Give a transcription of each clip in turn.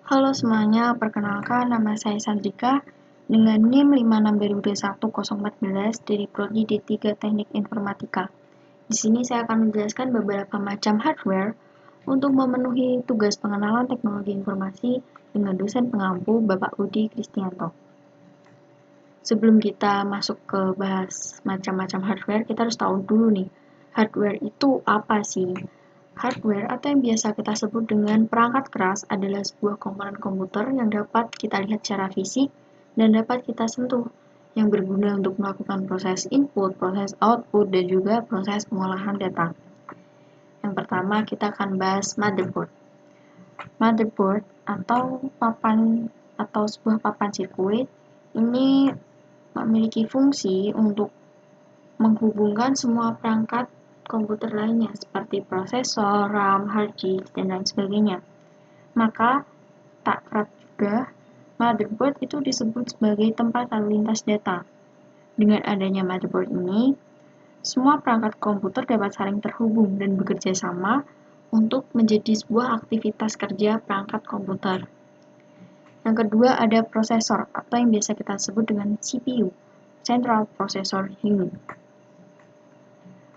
Halo semuanya, perkenalkan nama saya Sandrika dengan NIM 562021-014 dari Prodi D3 Teknik Informatika. Di sini saya akan menjelaskan beberapa macam hardware untuk memenuhi tugas pengenalan teknologi informasi dengan dosen pengampu Bapak Budi Kristianto. Sebelum kita masuk ke bahas macam-macam hardware, kita harus tahu dulu nih, hardware itu apa sih? Hardware atau yang biasa kita sebut dengan perangkat keras adalah sebuah komponen komputer yang dapat kita lihat secara fisik dan dapat kita sentuh, yang berguna untuk melakukan proses input, proses output, dan juga proses pengolahan data. Yang pertama, kita akan bahas motherboard. Motherboard atau sebuah papan sirkuit ini memiliki fungsi untuk menghubungkan semua perangkat komputer lainnya seperti prosesor, RAM, hard disk, dan lain sebagainya. Maka, tak kerap juga, motherboard itu disebut sebagai tempat lalu lintas data. Dengan adanya motherboard ini, semua perangkat komputer dapat saling terhubung dan bekerja sama untuk menjadi sebuah aktivitas kerja perangkat komputer. Yang kedua ada prosesor atau yang biasa kita sebut dengan CPU, Central Processor Unit.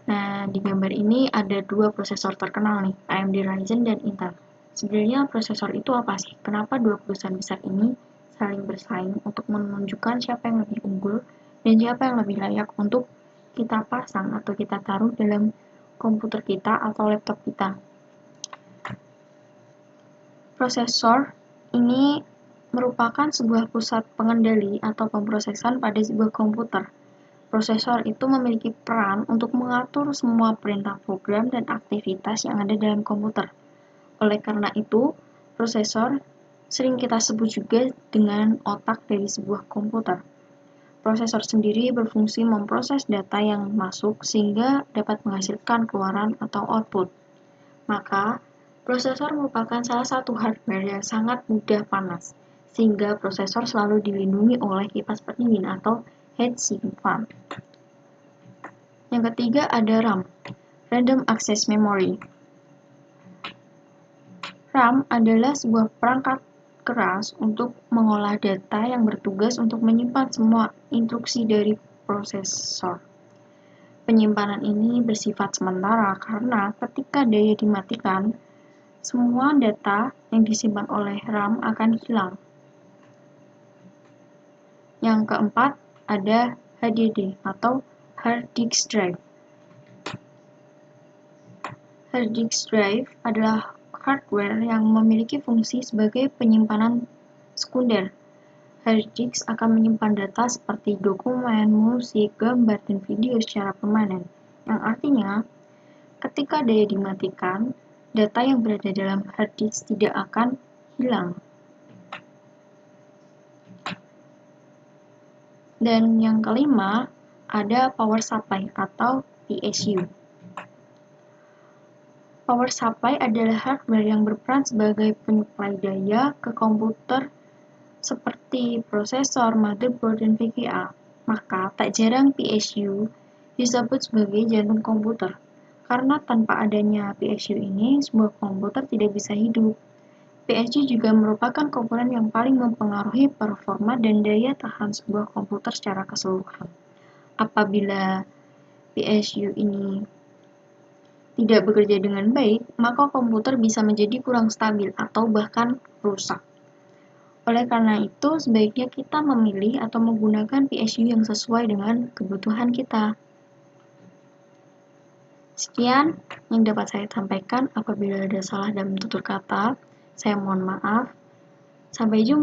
Nah, di gambar ini ada dua prosesor terkenal nih, AMD Ryzen dan Intel. Sebenarnya prosesor itu apa sih? Kenapa dua perusahaan besar ini saling bersaing untuk menunjukkan siapa yang lebih unggul dan siapa yang lebih layak untuk kita pasang atau kita taruh dalam komputer kita atau laptop kita. Prosesor ini merupakan sebuah pusat pengendali atau pemrosesan pada sebuah komputer. Prosesor itu memiliki peran untuk mengatur semua perintah program dan aktivitas yang ada dalam komputer. Oleh karena itu, prosesor sering kita sebut juga dengan otak dari sebuah komputer. Prosesor sendiri berfungsi memproses data yang masuk sehingga dapat menghasilkan keluaran atau output. Maka, prosesor merupakan salah satu hardware yang sangat mudah panas, sehingga prosesor selalu dilindungi oleh kipas pendingin atau heatsink fan. Yang ketiga ada RAM, Random Access Memory. RAM adalah sebuah perangkat keras untuk mengolah data yang bertugas untuk menyimpan semua instruksi dari prosesor. Penyimpanan ini bersifat sementara karena ketika daya dimatikan, semua data yang disimpan oleh RAM akan hilang. Yang keempat ada HDD atau Hard Disk Drive. Hard Disk Drive adalah hardware yang memiliki fungsi sebagai penyimpanan sekunder. Hard disk akan menyimpan data seperti dokumen, musik, gambar, dan video secara permanen, yang artinya ketika daya dimatikan, data yang berada dalam hard disk tidak akan hilang. Dan yang kelima, ada power supply atau PSU. Power supply adalah hardware yang berperan sebagai penyuplai daya ke komputer seperti prosesor, motherboard, dan VGA. Maka, tak jarang PSU disebut sebagai jantung komputer. Karena tanpa adanya PSU ini, sebuah komputer tidak bisa hidup. PSU juga merupakan komponen yang paling mempengaruhi performa dan daya tahan sebuah komputer secara keseluruhan. Apabila PSU ini tidak bekerja dengan baik, maka komputer bisa menjadi kurang stabil atau bahkan rusak. Oleh karena itu, sebaiknya kita memilih atau menggunakan PSU yang sesuai dengan kebutuhan kita. Sekian yang dapat saya sampaikan. Apabila ada salah dalam tutur kata, saya mohon maaf. Sampai jumpa.